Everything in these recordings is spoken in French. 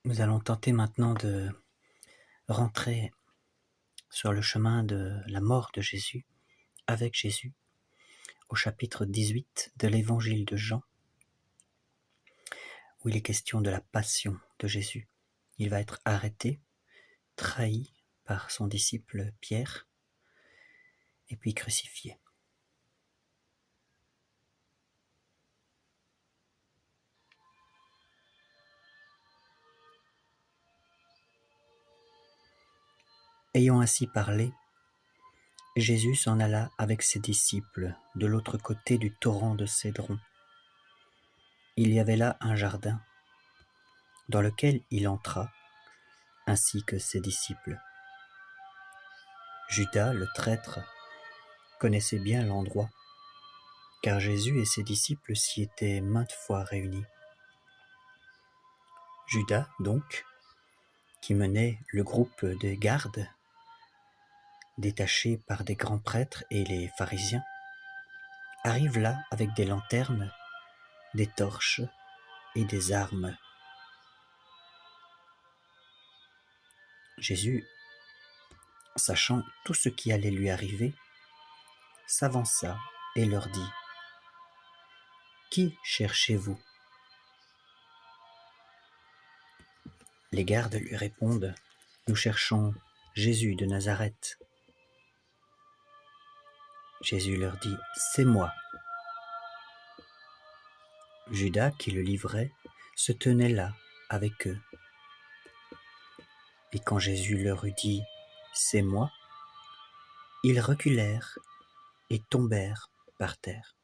Nous allons tenter maintenant de rentrer sur le chemin de la mort de Jésus, avec Jésus, au chapitre 18 de l'évangile de Jean, où il est question de la passion de Jésus. Il va être arrêté, trahi par son disciple Pierre, et puis crucifié. Ayant ainsi parlé, Jésus s'en alla avec ses disciples de l'autre côté du torrent de Cédron. Il y avait là un jardin, dans lequel il entra, ainsi que ses disciples. Judas, le traître, connaissait bien l'endroit, car Jésus et ses disciples s'y étaient maintes fois réunis. Judas, donc, qui menait le groupe des gardes, détachés par des grands prêtres et les pharisiens, arrive là avec des lanternes, des torches et des armes. Jésus, sachant tout ce qui allait lui arriver, s'avança et leur dit : « Qui cherchez-vous ? » Les gardes lui répondent : « Nous cherchons Jésus de Nazareth. » Jésus leur dit : « C'est moi. » Judas, qui le livrait, se tenait là avec eux. Et quand Jésus leur eut dit : « C'est moi », ils reculèrent et tombèrent par terre.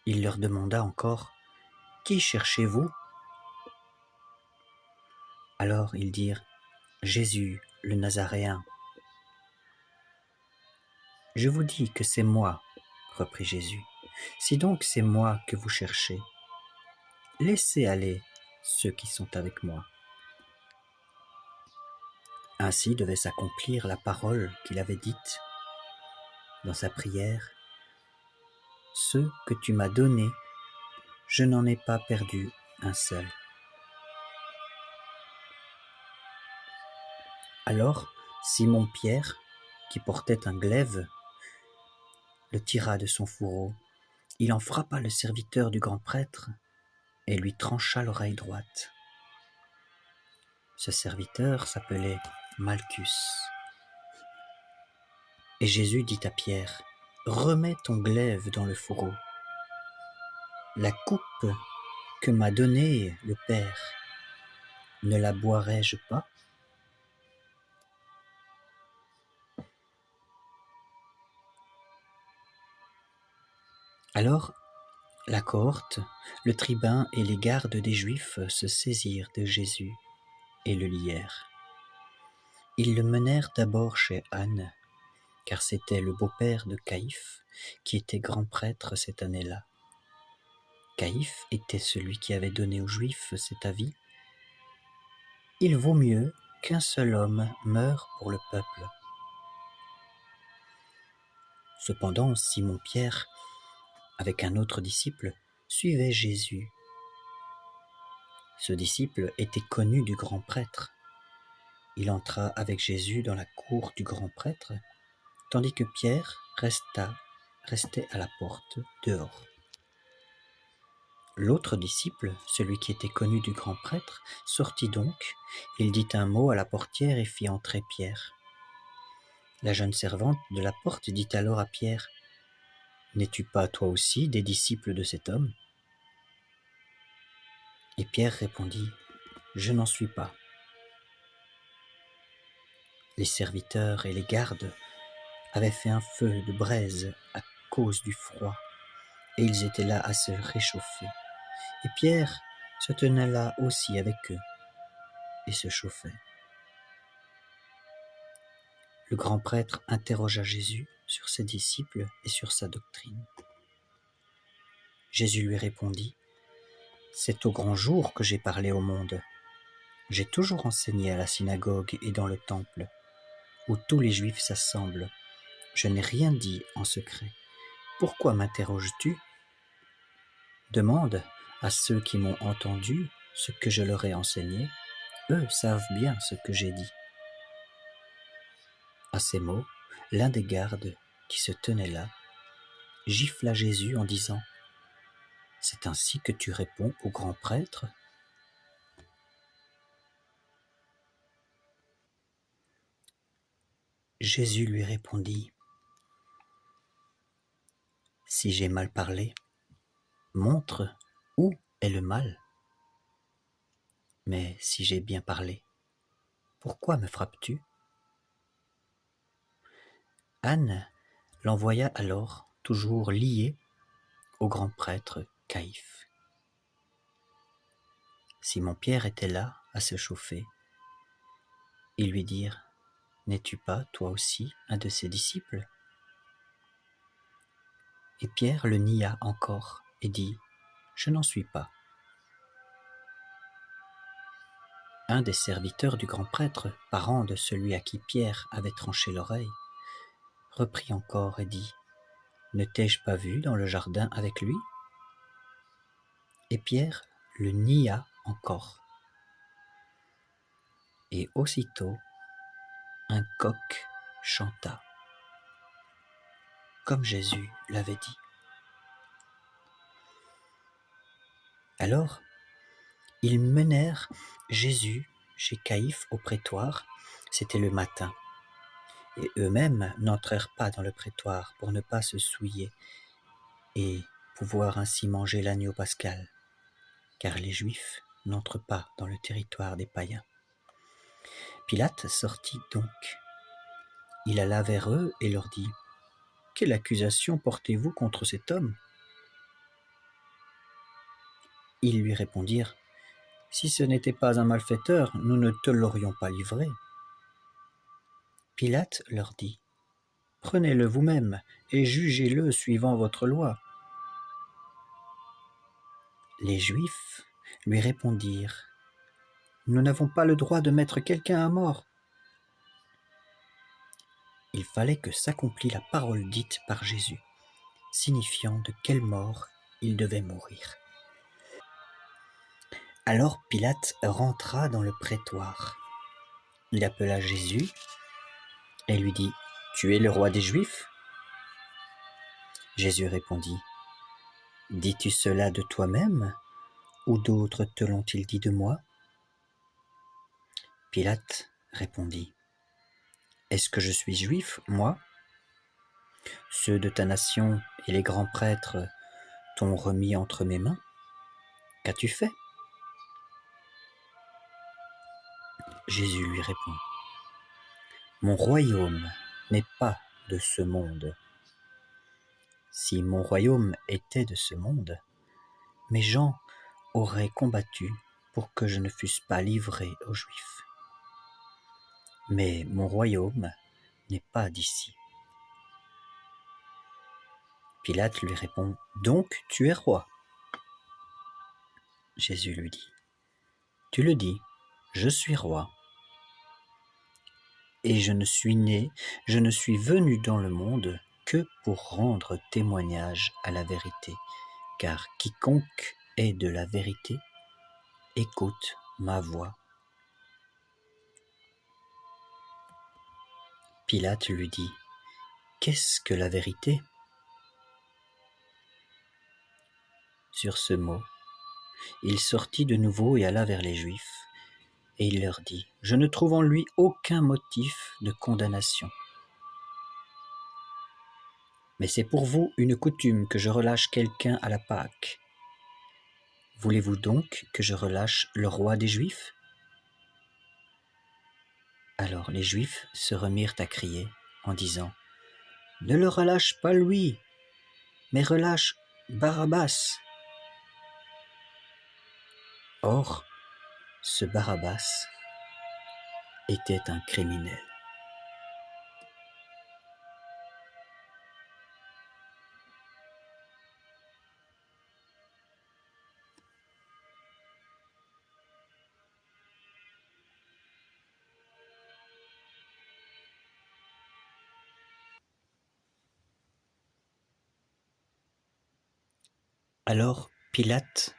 Il leur demanda encore : « Qui cherchez-vous ? » Alors ils dirent : « Jésus, le Nazaréen. »« Je vous dis que c'est moi, » reprit Jésus. « Si donc c'est moi que vous cherchez, laissez aller ceux qui sont avec moi. » Ainsi devait s'accomplir la parole qu'il avait dite dans sa prière : « Ceux que tu m'as donnés, je n'en ai pas perdu un seul. » Alors Simon-Pierre, qui portait un glaive, le tira de son fourreau. Il en frappa le serviteur du grand prêtre et lui trancha l'oreille droite. Ce serviteur s'appelait Malchus. Et Jésus dit à Pierre : « Remets ton glaive dans le fourreau. La coupe que m'a donnée le Père, ne la boirai-je pas ? » Alors la cohorte, le tribun et les gardes des Juifs se saisirent de Jésus et le lièrent. Ils le menèrent d'abord chez Anne, car c'était le beau-père de Caïphe, qui était grand prêtre cette année-là. Caïphe était celui qui avait donné aux Juifs cet avis : « Il vaut mieux qu'un seul homme meure pour le peuple. » Cependant, Simon-Pierre, avec un autre disciple, suivait Jésus. Ce disciple était connu du grand prêtre. Il entra avec Jésus dans la cour du grand prêtre, tandis que Pierre restait à la porte, dehors. L'autre disciple, celui qui était connu du grand prêtre, sortit donc. Il dit un mot à la portière et fit entrer Pierre. La jeune servante de la porte dit alors à Pierre : « N'es-tu pas toi aussi des disciples de cet homme ? » Et Pierre répondit : « Je n'en suis pas. » Les serviteurs et les gardes avaient fait un feu de braise à cause du froid, et ils étaient là à se réchauffer. Et Pierre se tenait là aussi avec eux et se chauffait. Le grand prêtre interrogea Jésus sur ses disciples et sur sa doctrine. Jésus lui répondit : « C'est au grand jour que j'ai parlé au monde. J'ai toujours enseigné à la synagogue et dans le temple, où tous les Juifs s'assemblent. Je n'ai rien dit en secret. Pourquoi m'interroges-tu ? Demande à ceux qui m'ont entendu ce que je leur ai enseigné, eux savent bien ce que j'ai dit. » À ces mots, l'un des gardes qui se tenait là gifla Jésus en disant : « C'est ainsi que tu réponds au grand prêtre ? » Jésus lui répondit : « Si j'ai mal parlé, montre où est le mal. Mais si j'ai bien parlé, pourquoi me frappes-tu ? » Anne l'envoya alors toujours lié au grand prêtre Caïphe. Simon-Pierre était là à se chauffer. Ils lui dirent : « N'es-tu pas, toi aussi, un de ses disciples ? » Et Pierre le nia encore et dit : « Je n'en suis pas. » Un des serviteurs du grand prêtre, parent de celui à qui Pierre avait tranché l'oreille, reprit encore et dit : « Ne t'ai-je pas vu dans le jardin avec lui ? » Et Pierre le nia encore. Et aussitôt, un coq chanta, comme Jésus l'avait dit. Alors, ils menèrent Jésus chez Caïphe au prétoire. C'était le matin. Et eux-mêmes n'entrèrent pas dans le prétoire pour ne pas se souiller et pouvoir ainsi manger l'agneau pascal, car les Juifs n'entrent pas dans le territoire des païens. Pilate sortit donc. Il alla vers eux et leur dit : « Quelle accusation portez-vous contre cet homme ? » Ils lui répondirent : « Si ce n'était pas un malfaiteur, nous ne te l'aurions pas livré. » Pilate leur dit : « Prenez-le vous-même et jugez-le suivant votre loi. » Les Juifs lui répondirent : « Nous n'avons pas le droit de mettre quelqu'un à mort. » Il fallait que s'accomplît la parole dite par Jésus, signifiant de quelle mort il devait mourir. Alors Pilate rentra dans le prétoire. Il appela Jésus et lui dit : « Tu es le roi des Juifs ? » Jésus répondit : « Dis-tu cela de toi-même, ou d'autres te l'ont-ils dit de moi ? » Pilate répondit : « Est-ce que je suis juif, moi ? Ceux de ta nation et les grands prêtres t'ont remis entre mes mains. Qu'as-tu fait ? » Jésus lui répond : « Mon royaume n'est pas de ce monde. Si mon royaume était de ce monde, mes gens auraient combattu pour que je ne fusse pas livré aux Juifs. Mais mon royaume n'est pas d'ici. » Pilate lui répond : « Donc tu es roi ? » Jésus lui dit : « Tu le dis, je suis roi. Et je ne suis venu dans le monde que pour rendre témoignage à la vérité, car quiconque est de la vérité écoute ma voix. » Pilate lui dit : « Qu'est-ce que la vérité ? » Sur ce mot, il sortit de nouveau et alla vers les Juifs, et il leur dit : « Je ne trouve en lui aucun motif de condamnation. Mais c'est pour vous une coutume que je relâche quelqu'un à la Pâque. Voulez-vous donc que je relâche le roi des Juifs ? » Alors les Juifs se remirent à crier en disant : « Ne le relâche pas lui, mais relâche Barabbas. » Or, ce Barabbas était un criminel. Alors Pilate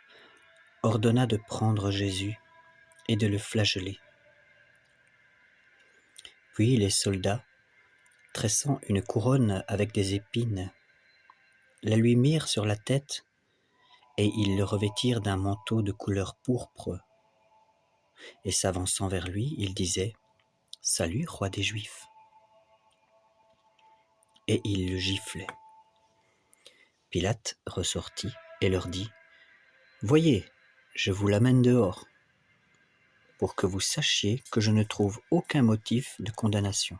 ordonna de prendre Jésus et de le flageller. Puis les soldats, tressant une couronne avec des épines, la lui mirent sur la tête et ils le revêtirent d'un manteau de couleur pourpre. Et s'avançant vers lui, ils disaient « Salut, roi des Juifs !» Et ils le giflaient. Pilate ressortit et leur dit « Voyez, je vous l'amène dehors, pour que vous sachiez que je ne trouve aucun motif de condamnation. »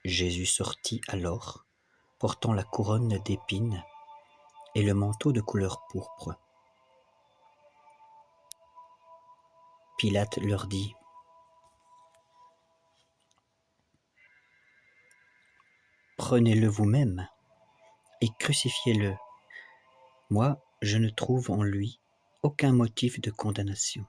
Jésus sortit alors, portant la couronne d'épines et le manteau de couleur pourpre. Pilate leur dit « Prenez-le vous-même et crucifiez-le. Moi, je ne trouve en lui aucun motif de condamnation. »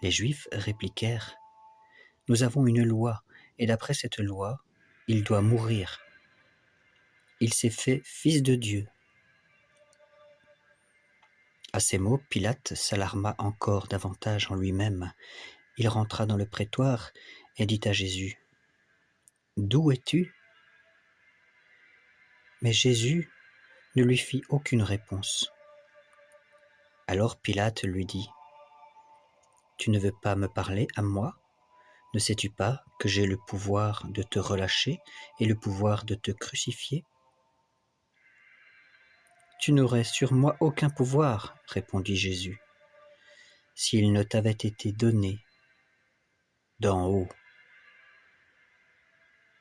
Les Juifs répliquèrent « Nous avons une loi, et d'après cette loi, il doit mourir. Il s'est fait fils de Dieu. » À ces mots, Pilate s'alarma encore davantage en lui-même. Il rentra dans le prétoire et dit à Jésus « D'où es-tu » Mais Jésus ne lui fit aucune réponse. Alors Pilate lui dit « Tu ne veux pas me parler à moi ? Ne sais-tu pas que j'ai le pouvoir de te relâcher et le pouvoir de te crucifier ? » « Tu n'aurais sur moi aucun pouvoir, répondit Jésus, s'il ne t'avait été donné d'en haut.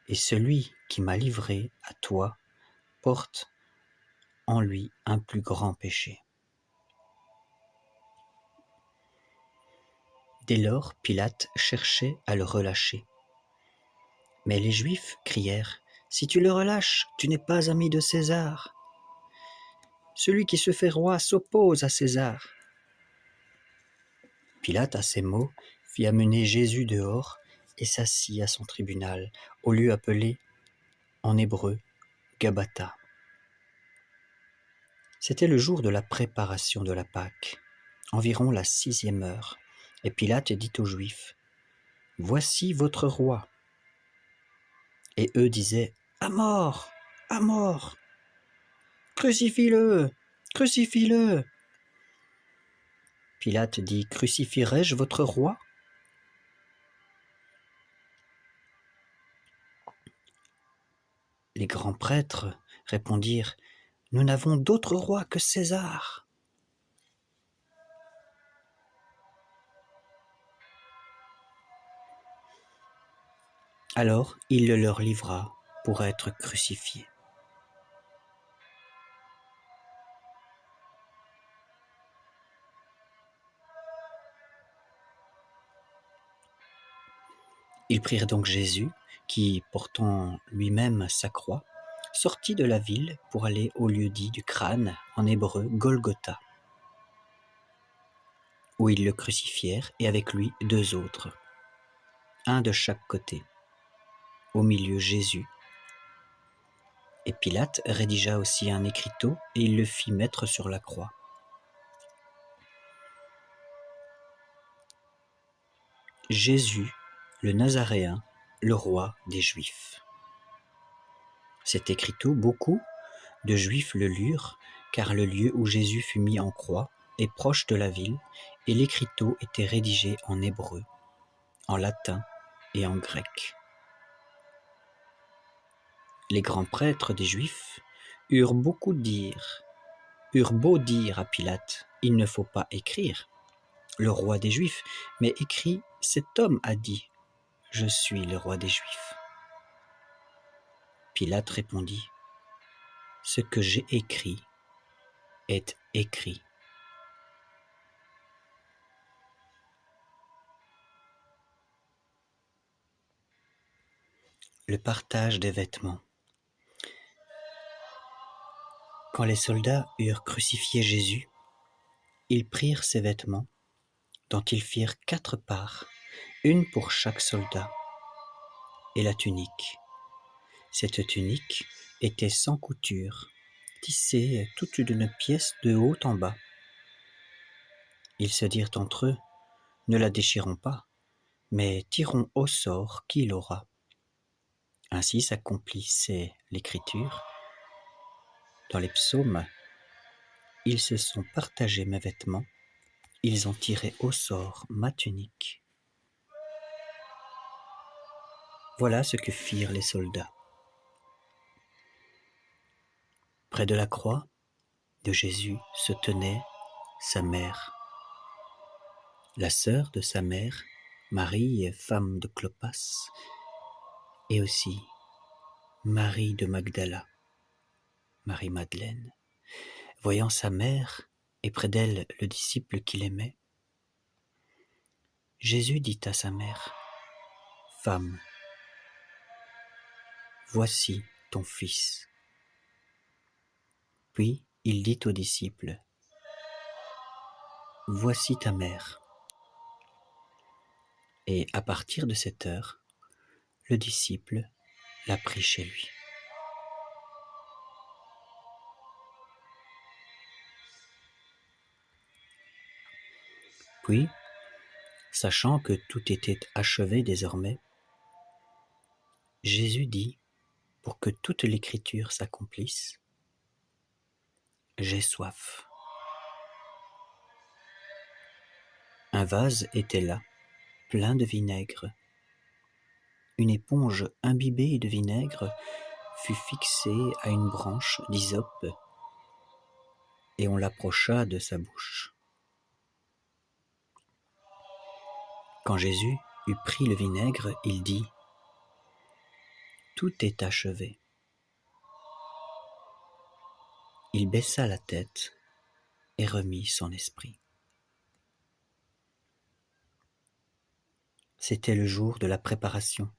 Et celui qui m'a livré à toi porte en lui un plus grand péché. » Dès lors, Pilate cherchait à le relâcher. Mais les Juifs crièrent « Si tu le relâches, tu n'es pas ami de César. Celui qui se fait roi s'oppose à César. » Pilate, à ces mots, fit amener Jésus dehors et s'assit à son tribunal, au lieu appelé en hébreu Gabbatha. C'était le jour de la préparation de la Pâque, environ la 6e heure, et Pilate dit aux Juifs « Voici votre roi. » Et eux disaient « À mort, à mort, crucifie-le, crucifie-le. » Pilate dit « Crucifierai-je votre roi ?» Les grands prêtres répondirent « Nous n'avons d'autre roi que César. » Alors il le leur livra pour être crucifié. Ils prirent donc Jésus, qui, portant lui-même sa croix, sortit de la ville pour aller au lieu dit du crâne, en hébreu Golgotha, où ils le crucifièrent et avec lui 2 autres, un de chaque côté, au milieu Jésus. Et Pilate rédigea aussi un écriteau et il le fit mettre sur la croix. Jésus, le Nazaréen, le roi des Juifs. Cet écriteau, beaucoup de Juifs le lurent, car le lieu où Jésus fut mis en croix est proche de la ville, et l'écriteau était rédigé en hébreu, en latin et en grec. Les grands prêtres des Juifs eurent beau dire à Pilate, « Il ne faut pas écrire le roi des Juifs, mais écrit, cet homme a dit, je suis le roi des Juifs. » Pilate répondit, « Ce que j'ai écrit est écrit. » Le partage des vêtements. Quand les soldats eurent crucifié Jésus, ils prirent ses vêtements, dont ils firent 4 parts, une pour chaque soldat, et la tunique. Cette tunique était sans couture, tissée toute d'une pièce de haut en bas. Ils se dirent entre eux, ne la déchirons pas, mais tirons au sort qui l'aura. Ainsi s'accomplissait l'écriture. Dans les psaumes, ils se sont partagés mes vêtements, ils ont tiré au sort ma tunique. Voilà ce que firent les soldats. Près de la croix de Jésus se tenait sa mère, la sœur de sa mère, Marie, femme de Clopas, et aussi Marie de Magdala, Marie-Madeleine. Voyant sa mère et près d'elle le disciple qu'il aimait, Jésus dit à sa mère, « Femme, voici ton fils. » Puis il dit au disciple, « Voici ta mère. » Et à partir de cette heure, le disciple l'a pris chez lui. Puis, sachant que tout était achevé désormais, Jésus dit, pour que toute l'écriture s'accomplisse, « J'ai soif. » Un vase était là, plein de vinaigre. Une éponge imbibée de vinaigre fut fixée à une branche d'hysope et on l'approcha de sa bouche. Quand Jésus eut pris le vinaigre, il dit, « Tout est achevé. » Il baissa la tête et remit son esprit. C'était le jour de la préparation.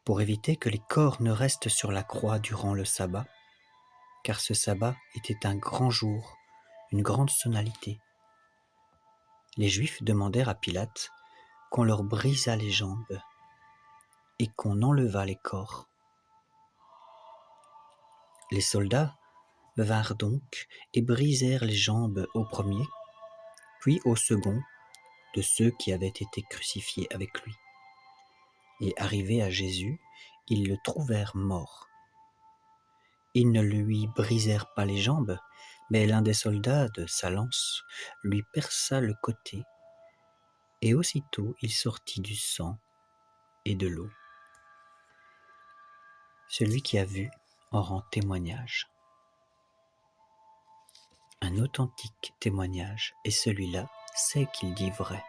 Pour éviter que les corps ne restent sur la croix durant le sabbat, car ce sabbat était un grand jour, une grande sonalité. Les Juifs demandèrent à Pilate qu'on leur brisât les jambes et qu'on enlevât les corps. Les soldats vinrent donc et brisèrent les jambes au premier, puis au second de ceux qui avaient été crucifiés avec lui. Et arrivés à Jésus, ils le trouvèrent mort. Ils ne lui brisèrent pas les jambes, mais l'un des soldats de sa lance lui perça le côté, et aussitôt il sortit du sang et de l'eau. Celui qui a vu en rend témoignage. Un authentique témoignage, et celui-là sait qu'il dit vrai.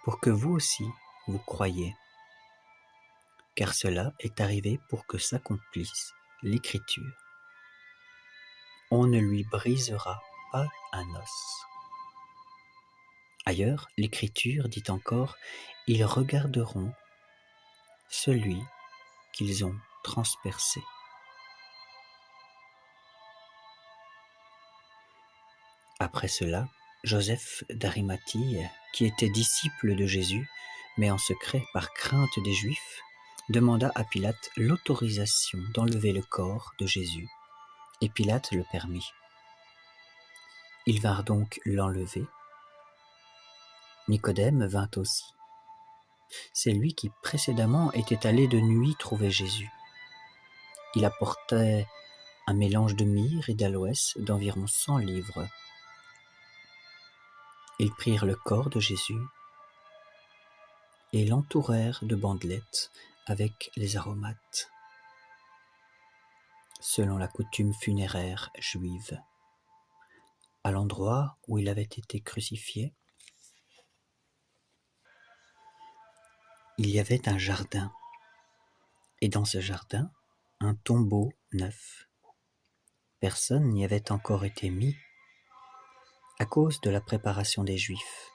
Pour que vous aussi, vous croyiez, car cela est arrivé pour que s'accomplisse l'Écriture. On ne lui brisera pas un os. Ailleurs, l'Écriture dit encore, ils regarderont celui qu'ils ont transpercé. Après cela, Joseph d'Arimathie, qui était disciple de Jésus, mais en secret par crainte des Juifs, demanda à Pilate l'autorisation d'enlever le corps de Jésus, et Pilate le permit. Ils vinrent donc l'enlever. Nicodème vint aussi. C'est lui qui précédemment était allé de nuit trouver Jésus. Il apportait un mélange de myrrhe et d'aloès d'environ 100 livres. Ils prirent le corps de Jésus et l'entourèrent de bandelettes avec les aromates, selon la coutume funéraire juive. À l'endroit où il avait été crucifié, il y avait un jardin, et dans ce jardin, un tombeau neuf. Personne n'y avait encore été mis à cause de la préparation des Juifs.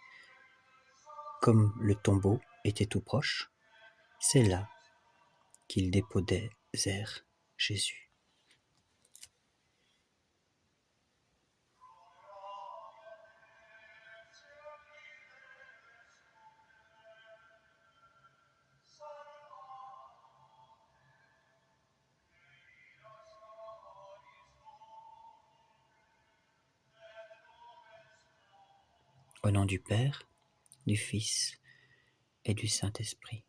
Comme le tombeau était tout proche, c'est là qu'ils déposèrent Jésus. Au nom du Père, du Fils et du Saint-Esprit,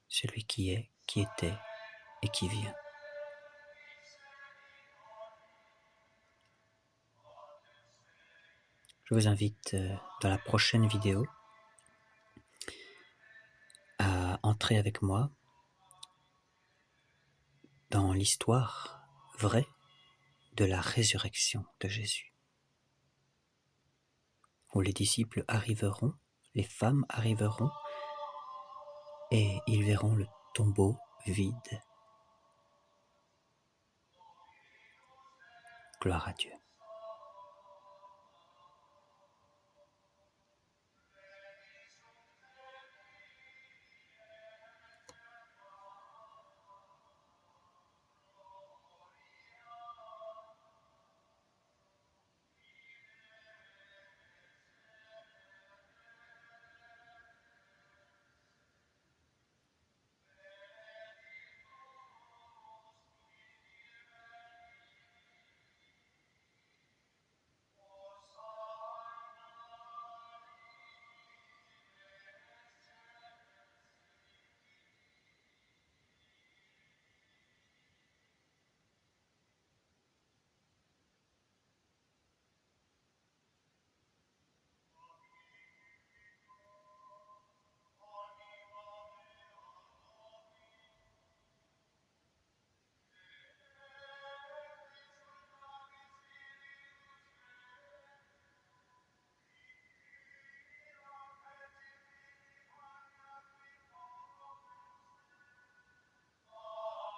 celui qui est, qui était et qui vient. Je vous invite dans la prochaine vidéo à entrer avec moi dans l'histoire vraie de la résurrection de Jésus, où les disciples arriveront, les femmes arriveront, et ils verront le tombeau vide. Gloire à Dieu.